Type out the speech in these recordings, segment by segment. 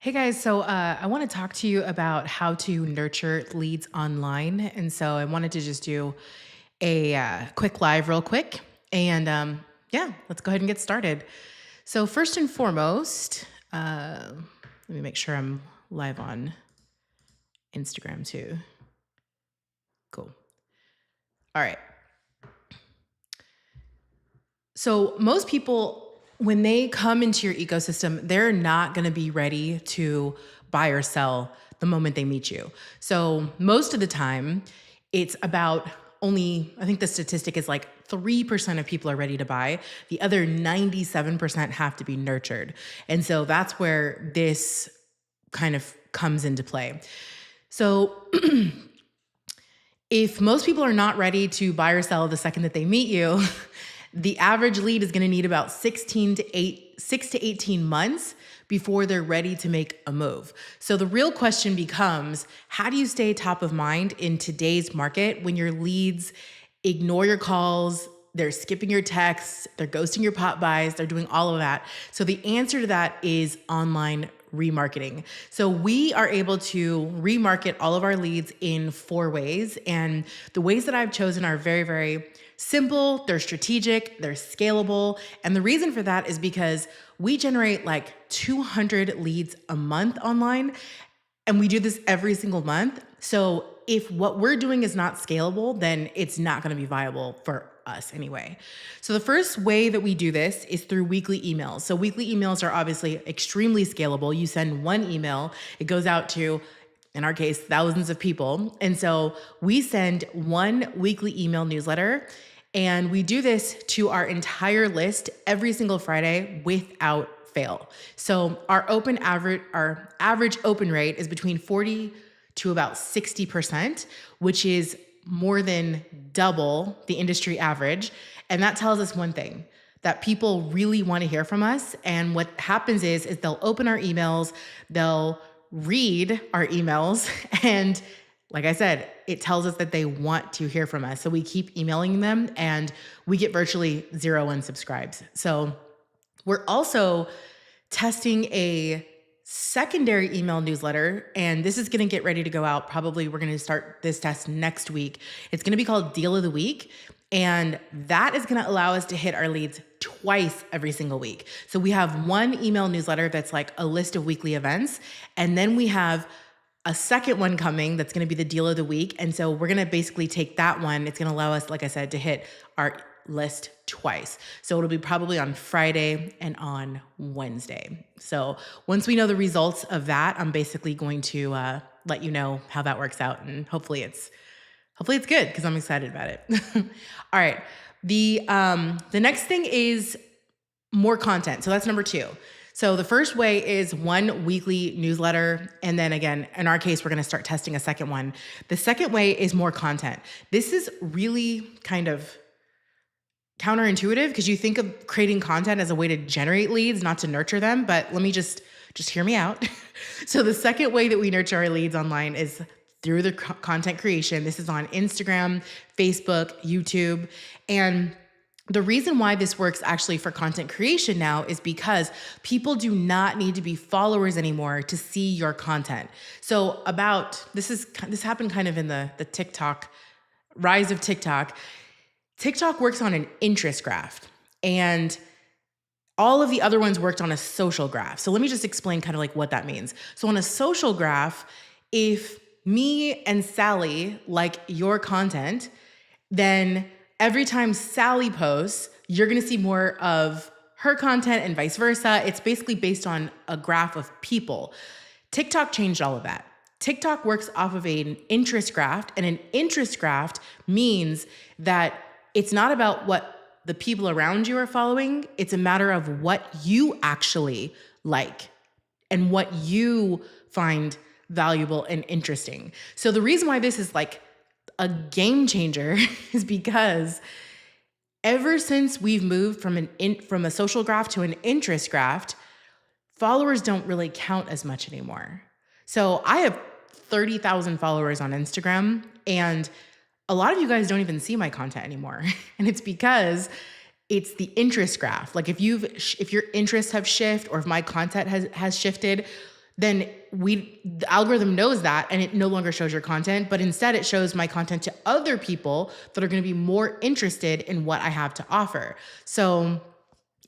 Hey guys, so I want to talk to you about how to nurture leads online. And so I wanted to just do a quick live, real quick. And yeah, let's go ahead and get started. So, first and foremost, let me make sure I'm live on Instagram too. Cool. All right. So, most people, when they come into your ecosystem, they're not going to be ready to buy or sell the moment they meet you. So, most of the time, it's about only, I think the statistic is like 3% of people are ready to buy. The other 97% have to be nurtured. And so, that's where this kind of comes into play. So, if most people are not ready to buy or sell the second that they meet you, the average lead is going to need about 6 to 18 months before they're ready to make a move. So the real question becomes, how do you stay top of mind in today's market when your leads ignore your calls, they're skipping your texts, they're ghosting your pop buys, they're doing all of that? So the answer to that is online remarketing. So we are able to remarket all of our leads in 4 ways. And the ways that I've chosen are very, very simple, they're strategic, they're scalable. And the reason for that is because we generate like 200 leads a month online, and we do this every single month. So if what we're doing is not scalable, then it's not going to be viable for us anyway. So the first way that we do this is through weekly emails. So weekly emails are obviously extremely scalable. You send one email, it goes out to, in our case, thousands of people. And so we send one weekly email newsletter, and we do this to our entire list every single Friday without fail. So our average open rate is between 40 to about 60%, which is more than double the industry average. And that tells us one thing, that people really want to hear from us. And what happens is they'll open our emails, they'll read our emails, and like I said, it tells us that they want to hear from us. So we keep emailing them, and we get virtually 0 unsubscribes. So we're also testing a secondary email newsletter, and this is going to get ready to go out. Probably we're going to start this test next week. It's going to be called Deal of the Week, and that is going to allow us to hit our leads twice every single week. So we have one email newsletter that's like a list of weekly events, and then we have a second one coming that's going to be the Deal of the Week. And so we're going to basically take that one. It's going to allow us, like I said, to hit our list twice. So it'll be probably on Friday and on Wednesday. So once we know the results of that, I'm basically going to let you know how that works out, and hopefully it's good, because I'm excited about it. All right. The next thing is more content. So that's number 2. So the first way is one weekly newsletter. And then again, in our case, we're going to start testing a second one. The second way is more content. This is really kind of counterintuitive, because you think of creating content as a way to generate leads, not to nurture them. But let me just hear me out. So the second way that we nurture our leads online is through the content creation. This is on Instagram, Facebook, YouTube. And the reason why this works actually for content creation now is because people do not need to be followers anymore to see your content. So this happened kind of in the TikTok, rise of TikTok. TikTok works on an interest graph, and all of the other ones worked on a social graph. So let me just explain kind of like what that means. So on a social graph, if me and Sally like your content, then every time Sally posts, you're going to see more of her content and vice versa. It's basically based on a graph of people. TikTok changed all of that. TikTok works off of an interest graph, and an interest graph means that it's not about what the people around you are following. It's a matter of what you actually like and what you find valuable and interesting. So the reason why this is like a game changer is because ever since we've moved from a social graph to an interest graph, followers don't really count as much anymore. So I have 30,000 followers on Instagram, and a lot of you guys don't even see my content anymore. And it's because it's the interest graph. Like if your interests have shifted, or if my content has shifted, then the algorithm knows that and it no longer shows your content, but instead it shows my content to other people that are going to be more interested in what I have to offer. So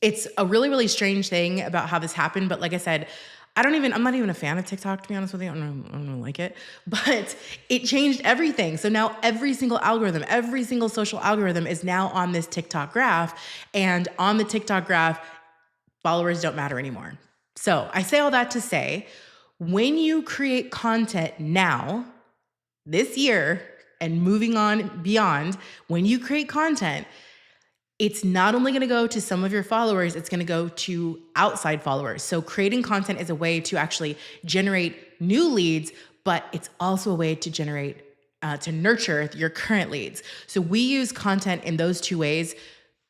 it's a really, really strange thing about how this happened. But like I said, I'm not even a fan of TikTok, to be honest with you. I don't like it, but it changed everything. So now every single algorithm, every single social algorithm is now on this TikTok graph, and on the TikTok graph, followers don't matter anymore. So I say all that to say, when you create content now, this year, and moving on beyond, when you create content, it's not only going to go to some of your followers, it's going to go to outside followers. So creating content is a way to actually generate new leads, but it's also a way to nurture your current leads. So we use content in those two ways: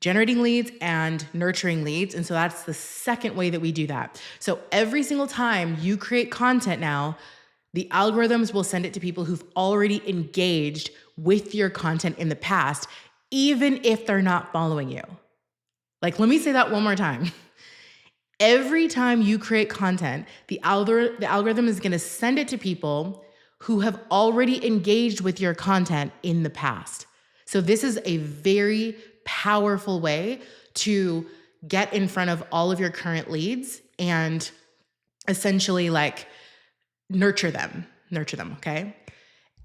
generating leads and nurturing leads. And so that's the second way that we do that. So every single time you create content now, the algorithms will send it to people who've already engaged with your content in the past, even if they're not following you. Like, let me say that one more time. Every time you create content, the algorithm is going to send it to people who have already engaged with your content in the past. So this is a very powerful way to get in front of all of your current leads and essentially like nurture them, okay?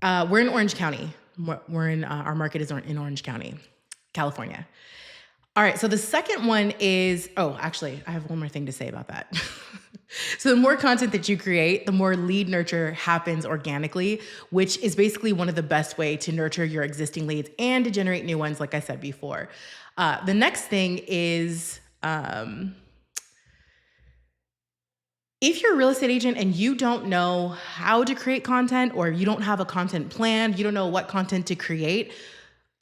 We're in Orange County. Our market is in Orange County, California. All right, so the second one is, actually, I have one more thing to say about that. So the more content that you create, the more lead nurture happens organically, which is basically one of the best way to nurture your existing leads and to generate new ones, like I said before. The next thing is, if you're a real estate agent and you don't know how to create content, or you don't have a content plan, you don't know what content to create,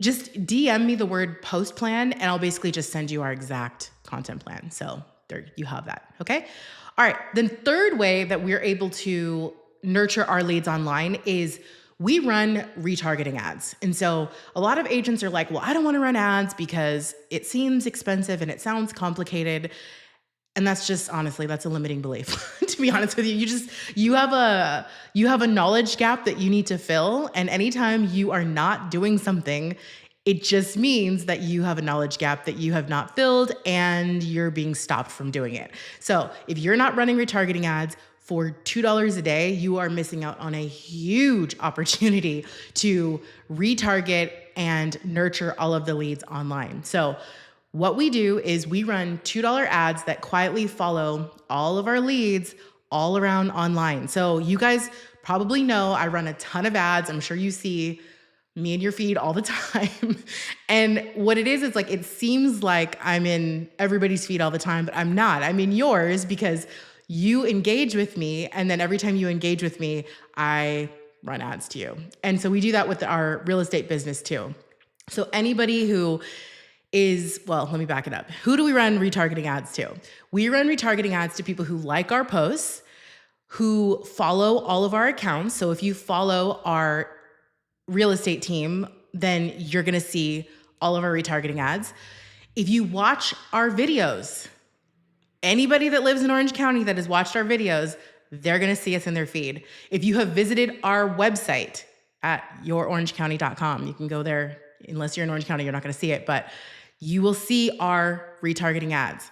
just DM me the word post plan and I'll basically just send you our exact content plan. So there you have that, okay? All right, the third way that we're able to nurture our leads online is we run retargeting ads. And so a lot of agents are like, well, I don't want to run ads because it seems expensive and it sounds complicated. And that's just, honestly, that's a limiting belief. To be honest with you, you have a knowledge gap that you need to fill. And anytime you are not doing something, it just means that you have a knowledge gap that you have not filled and you're being stopped from doing it. So if you're not running retargeting ads for $2 a day, you are missing out on a huge opportunity to retarget and nurture all of the leads online. So what we do is we run $2 ads that quietly follow all of our leads all around online. So you guys probably know I run a ton of ads. I'm sure you see me in your feed all the time. And what it is, it's like, it seems like I'm in everybody's feed all the time, but I'm not. I'm in yours because you engage with me. And then every time you engage with me, I run ads to you. And so we do that with our real estate business too. So anybody who let me back it up. Who do we run retargeting ads to? We run retargeting ads to people who like our posts, who follow all of our accounts. So if you follow our real estate team, then you're going to see all of our retargeting ads. If you watch our videos, anybody that lives in Orange County that has watched our videos, they're going to see us in their feed. If you have visited our website at yourorangecounty.com, you can go there. Unless you're in Orange County, you're not going to see it, but you will see our retargeting ads.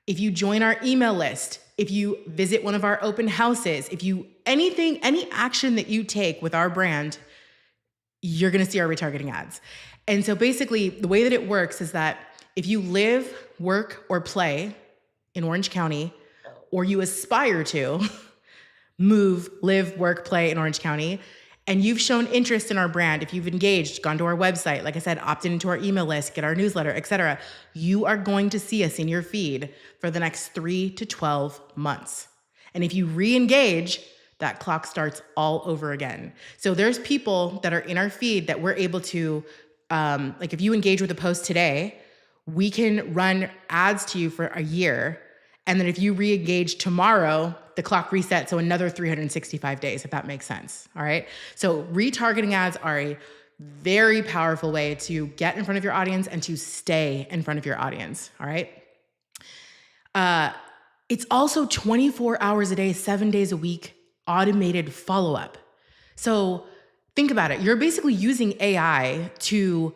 If you join our email list, if you visit one of our open houses, any action that you take with our brand, you're going to see our retargeting ads. And so basically the way that it works is that if you live, work, or play in Orange County, or you aspire to move, live, work, play in Orange County, and you've shown interest in our brand, if you've engaged, gone to our website, like I said, opted into our email list, get our newsletter, etc., you are going to see us in your feed for the next 3 to 12 months. And if you re-engage, that clock starts all over again. So there's people that are in our feed that we're able to, like if you engage with a post today, we can run ads to you for a year. And then if you re-engage tomorrow, the clock resets, so another 365 days, if that makes sense, all right? So retargeting ads are a very powerful way to get in front of your audience and to stay in front of your audience, all right? It's also 24 hours a day, 7 days a week, automated follow-up. So think about it. You're basically using AI to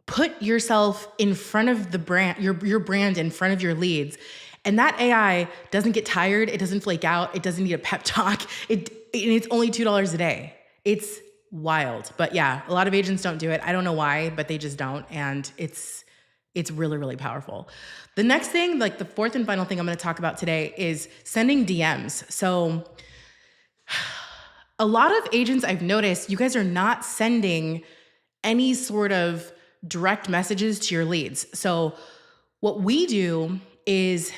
put yourself in front of the brand, your brand in front of your leads. And that AI doesn't get tired, it doesn't flake out, it doesn't need a pep talk. And it's only $2 a day. It's wild. But yeah, a lot of agents don't do it. I don't know why, but they just don't. And it's really, really powerful. The next thing, like the fourth and final thing I'm going to talk about today, is sending DMs. So a lot of agents I've noticed, you guys are not sending any sort of direct messages to your leads. So what we do is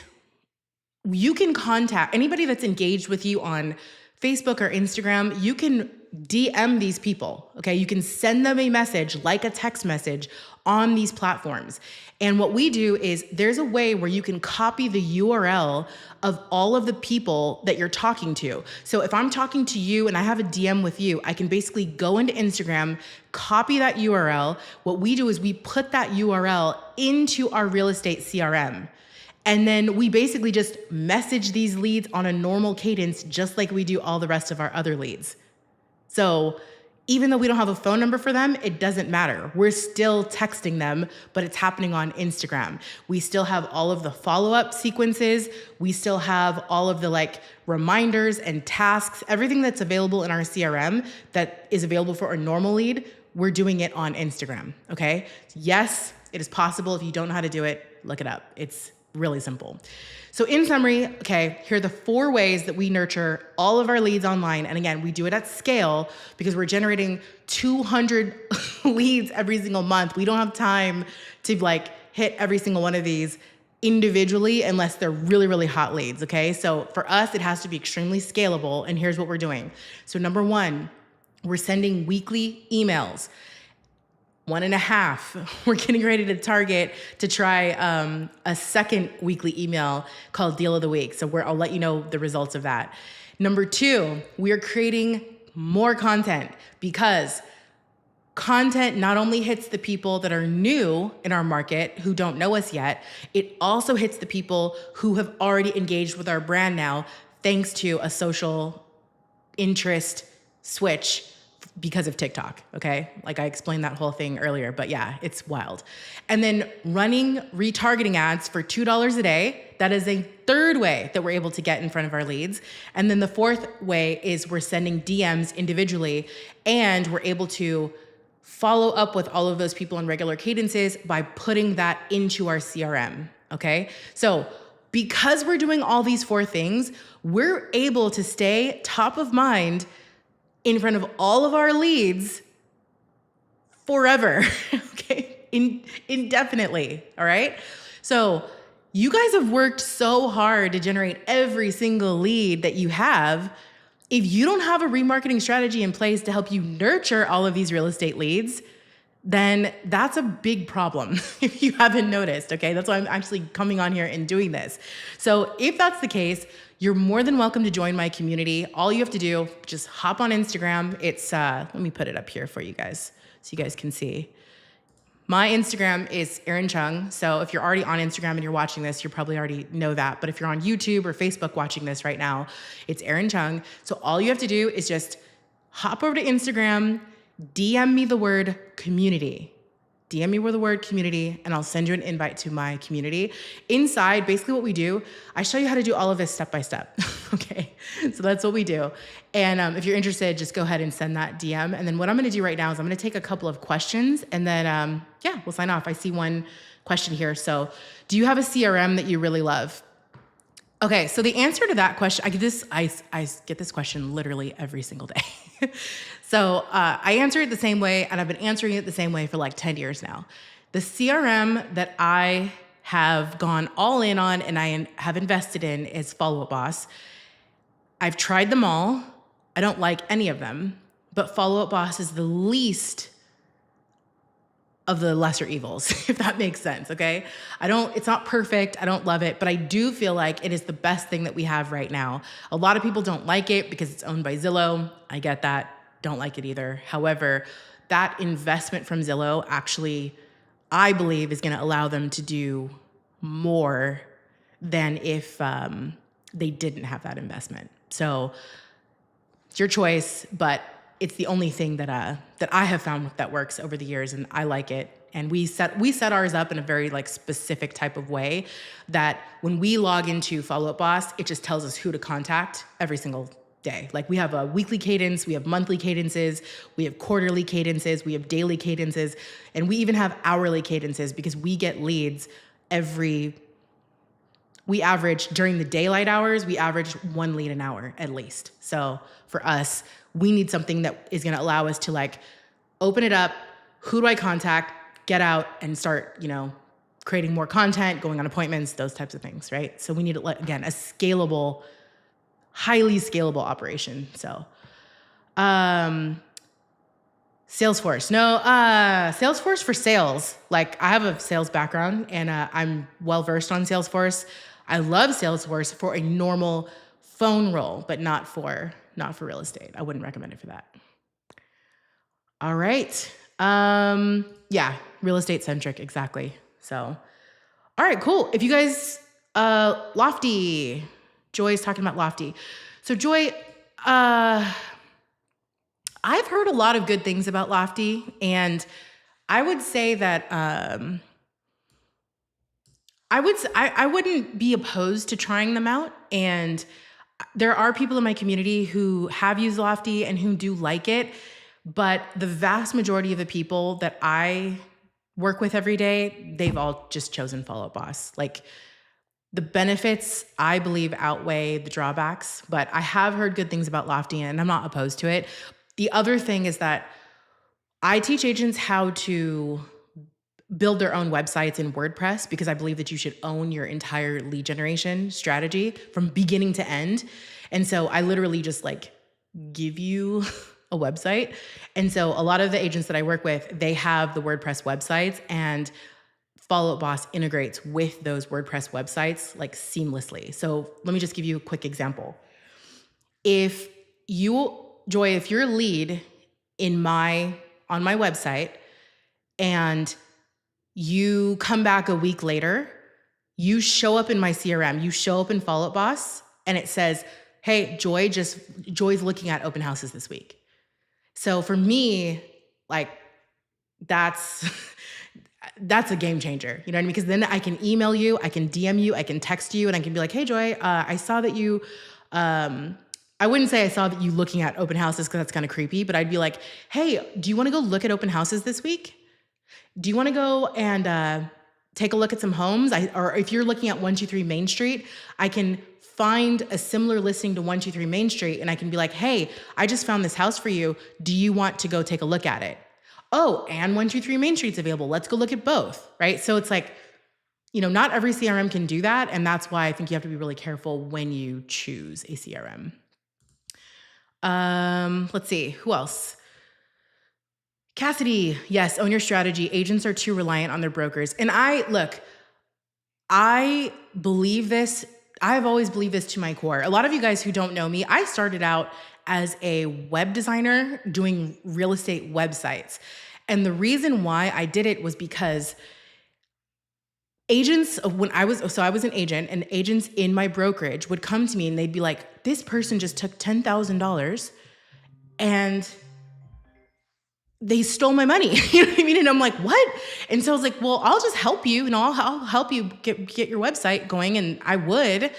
you can contact anybody that's engaged with you on Facebook or Instagram. You can DM these people, okay? You can send them a message, like a text message, on these platforms. And what we do is there's a way where you can copy the URL of all of the people that you're talking to. So if I'm talking to you and I have a DM with you, I can basically go into Instagram, copy that URL. What we do is we put that URL into our real estate CRM. And then we basically just message these leads on a normal cadence, just like we do all the rest of our other leads. So even though we don't have a phone number for them, it doesn't matter. We're still texting them, but it's happening on Instagram. We still have all of the follow-up sequences. We still have all of the like reminders and tasks, everything that's available in our CRM that is available for a normal lead. We're doing it on Instagram, okay? Yes, it is possible. If you don't know how to do it, look it up. It's really simple. So in summary, okay, here are the 4 ways that we nurture all of our leads online. And again, we do it at scale because we're generating 200 leads every single month. We don't have time to like hit every single one of these individually unless they're really, really hot leads, okay? So for us, it has to be extremely scalable. And here's what we're doing. So number 1, we're sending weekly emails. 1.5. We're getting ready to target to try a second weekly email called Deal of the Week. So I'll let you know the results of that. Number 2, we are creating more content because content not only hits the people that are new in our market who don't know us yet, it also hits the people who have already engaged with our brand now, thanks to a social interest switch because of TikTok, okay? Like I explained that whole thing earlier, but yeah, it's wild. And then running retargeting ads for $2 a day, that is a third way that we're able to get in front of our leads. And then the fourth way is we're sending DMs individually, and we're able to follow up with all of those people on regular cadences by putting that into our CRM, okay? So because we're doing all these 4 things, we're able to stay top of mind in front of all of our leads forever, okay? Indefinitely, all right? So you guys have worked so hard to generate every single lead that you have. If you don't have a remarketing strategy in place to help you nurture all of these real estate leads, then that's a big problem if you haven't noticed, okay? That's why I'm actually coming on here and doing this. So if that's the case, you're more than welcome to join my community. All you have to do, just hop on Instagram. It's, let me put it up here for you guys so you guys can see. My Instagram is Aarin Chung. So if you're already on Instagram and you're watching this, you probably already know that. But if you're on YouTube or Facebook watching this right now, it's Aarin Chung. So all you have to do is just hop over to Instagram, DM me the word community. DM me with the word community, and I'll send you an invite to my community. Inside, basically what we do, I show you how to do all of this step by step, okay? So that's what we do. And if you're interested, just go ahead and send that DM. And then what I'm gonna do right now is I'm gonna take a couple of questions, and then, yeah, we'll sign off. I see one question here. So do you have a CRM that you really love? Okay, so the answer to that question, I get this question literally every single day. So I answer it the same way, and I've been answering it the same way for like 10 years now. The CRM that I have gone all in on and I have invested in is Follow Up Boss. I've tried them all. I don't like any of them, but Follow Up Boss is the least of the lesser evils, if that makes sense, okay? It's not perfect, I don't love it, but I do feel like it is the best thing that we have right now. A lot of people don't like it because it's owned by Zillow. I get that, don't like it either. However, that investment from Zillow actually, I believe, is gonna allow them to do more than if they didn't have that investment. So It's your choice, but it's the only thing that I have found that works over the years, and I like it. And we set ours up in a very like specific type of way that when we log into Follow Up Boss, it just tells us who to contact every single day. Like we have a weekly cadence, we have monthly cadences, we have quarterly cadences, we have daily cadences, and we even have hourly cadences because we get leads we average during the daylight hours, we average 1 lead an hour at least. So for us, we need something that is gonna allow us to like open it up, who do I contact, get out and start, creating more content, going on appointments, those types of things, right? So we need, again, a scalable, highly scalable operation. So Salesforce. No, Salesforce for sales. Like I have a sales background and I'm well-versed on Salesforce. I love Salesforce for a normal phone role, but not for real estate. I wouldn't recommend it for that. All right. Yeah, real estate centric, exactly. So, all right, cool. If you guys, Lofty, Joy's talking about Lofty. So Joy, I've heard a lot of good things about Lofty, and I would say that I wouldn't be opposed to trying them out. And there are people in my community who have used Lofty and who do like it, but the vast majority of the people that I work with every day, they've all just chosen Follow Up Boss. Like the benefits, I believe, outweigh the drawbacks, but I have heard good things about Lofty and I'm not opposed to it. The other thing is that I teach agents how to build their own websites in WordPress because I believe that you should own your entire lead generation strategy from beginning to end. And so I literally just like give you a website. And so a lot of the agents that I work with, they have the WordPress websites, and Follow Up Boss integrates with those WordPress websites like seamlessly. So let me just give you a quick example. If you're a lead on my website and you come back a week later, you show up in my CRM, you show up in Follow Up Boss, and it says, hey, Joy's looking at open houses this week. So for me, like that's a game changer. You know what I mean? Because then I can email you, I can DM you, I can text you, and I can be like, hey, Joy, I saw that you, I wouldn't say I saw that you looking at open houses because that's kind of creepy, but I'd be like, hey, do you want to go look at open houses this week? Do you want to go and take a look at some homes? Or if you're looking at 123 Main Street, I can find a similar listing to 123 Main Street, and I can be like, hey, I just found this house for you. Do you want to go take a look at it? Oh, and 123 Main Street's available. Let's go look at both, right? So it's like, not every CRM can do that, and that's why I think you have to be really careful when you choose a CRM. Let's see, who else? Cassidy, yes, own your strategy. Agents are too reliant on their brokers. And I believe this. I've always believed this to my core. A lot of you guys who don't know me, I started out as a web designer doing real estate websites. And the reason why I did it was because agents, I was an agent, and agents in my brokerage would come to me and they'd be like, this person just took $10,000 and they stole my money. You know what I mean? And I'm like, what? And so I was like, well, I'll just help you. I'll help you get your website going. And I would.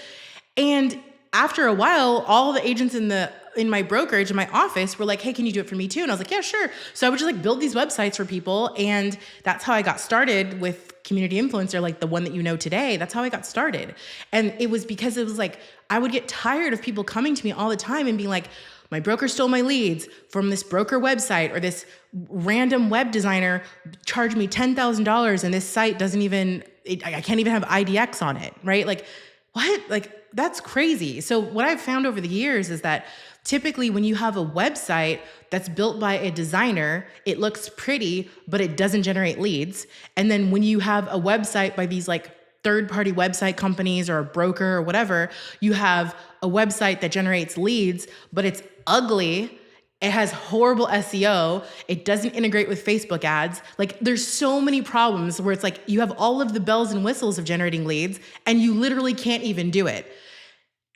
And after a while, all the agents in my brokerage, in my office, were like, hey, can you do it for me too? And I was like, yeah, sure. So I would just like build these websites for people. And that's how I got started with Community Influencer, like the one that you know today. That's how I got started. And it was because it was like, I would get tired of people coming to me all the time and being like, my broker stole my leads from this broker website, or this random web designer charged me $10,000 and this site I can't even have IDX on it, right? Like, what? Like, that's crazy. So what I've found over the years is that typically when you have a website that's built by a designer, it looks pretty, but it doesn't generate leads. And then when you have a website by these like third-party website companies or a broker or whatever, you have a website that generates leads, but it's ugly. It has horrible SEO. It doesn't integrate with Facebook ads. Like, there's so many problems where it's like you have all of the bells and whistles of generating leads and you literally can't even do it.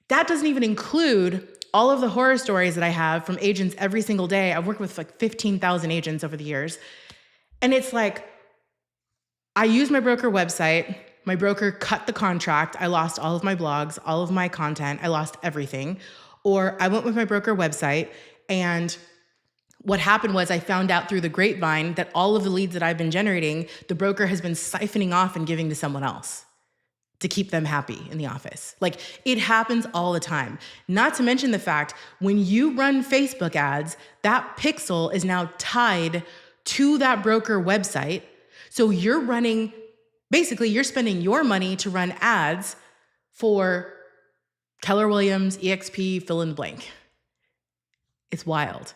That doesn't even include all of the horror stories that I have from agents every single day. I've worked with like 15,000 agents over the years. And it's like, I use my broker website. My broker cut the contract. I lost all of my blogs, all of my content. I lost everything. Or I went with my broker website, and what happened was I found out through the grapevine that all of the leads that I've been generating, the broker has been siphoning off and giving to someone else to keep them happy in the office. Like, it happens all the time. Not to mention the fact, when you run Facebook ads, that pixel is now tied to that broker website. So you're running, basically you're spending your money to run ads for Keller Williams, EXP, fill in the blank. It's wild.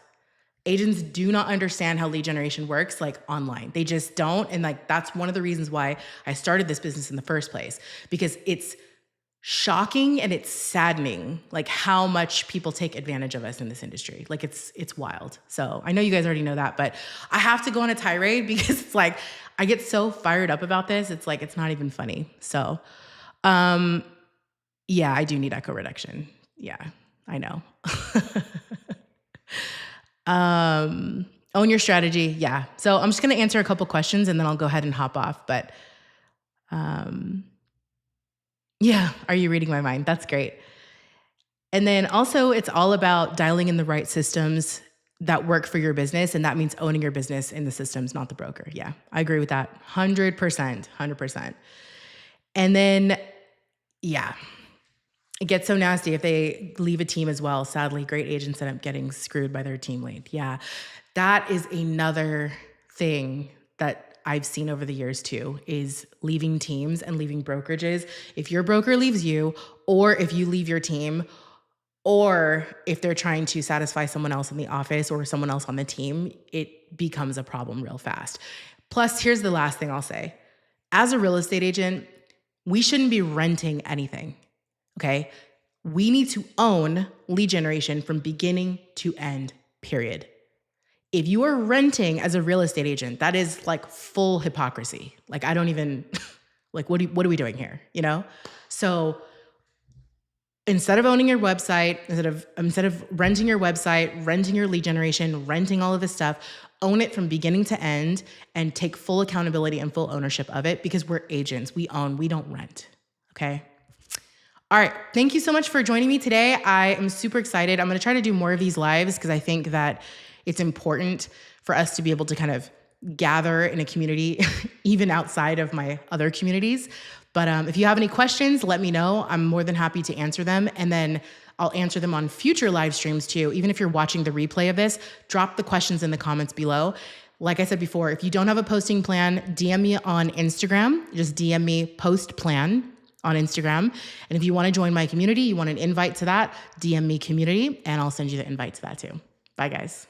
Agents do not understand how lead generation works like online. They just don't. And like, that's one of the reasons why I started this business in the first place, because it's shocking and it's saddening, like how much people take advantage of us in this industry. Like, it's wild. So I know you guys already know that, but I have to go on a tirade because it's like, I get so fired up about this. It's like, it's not even funny. So, yeah, I do need echo reduction. Yeah, I know. Own your strategy. Yeah. So I'm just going to answer a couple questions and then I'll go ahead and hop off. But, yeah, are you reading my mind? That's great. And then also, it's all about dialing in the right systems that work for your business. And that means owning your business in the systems, not the broker. Yeah, I agree with that. 100%, 100%. And then, yeah, it gets so nasty if they leave a team as well. Sadly, great agents end up getting screwed by their team lead. Yeah, that is another thing that I've seen over the years too, is leaving teams and leaving brokerages. If your broker leaves you, or if you leave your team, or if they're trying to satisfy someone else in the office or someone else on the team, it becomes a problem real fast. Plus, here's the last thing I'll say. As a real estate agent, we shouldn't be renting anything, okay? We need to own lead generation from beginning to end, period. If you are renting as a real estate agent, that is like full hypocrisy. Like, I don't even, like, what are we doing here, you know? So instead of owning your website, instead of renting your website, renting your lead generation, renting all of this stuff, own it from beginning to end and take full accountability and full ownership of it, because we're agents. We own, we don't rent, okay? All right, thank you so much for joining me today. I am super excited. I'm gonna try to do more of these lives because I think that it's important for us to be able to kind of gather in a community, even outside of my other communities. But if you have any questions, let me know. I'm more than happy to answer them. And then I'll answer them on future live streams too. Even if you're watching the replay of this, drop the questions in the comments below. Like I said before, if you don't have a posting plan, DM me on Instagram. Just DM me post plan on Instagram. And if you want to join my community, you want an invite to that, DM me community, and I'll send you the invite to that too. Bye, guys.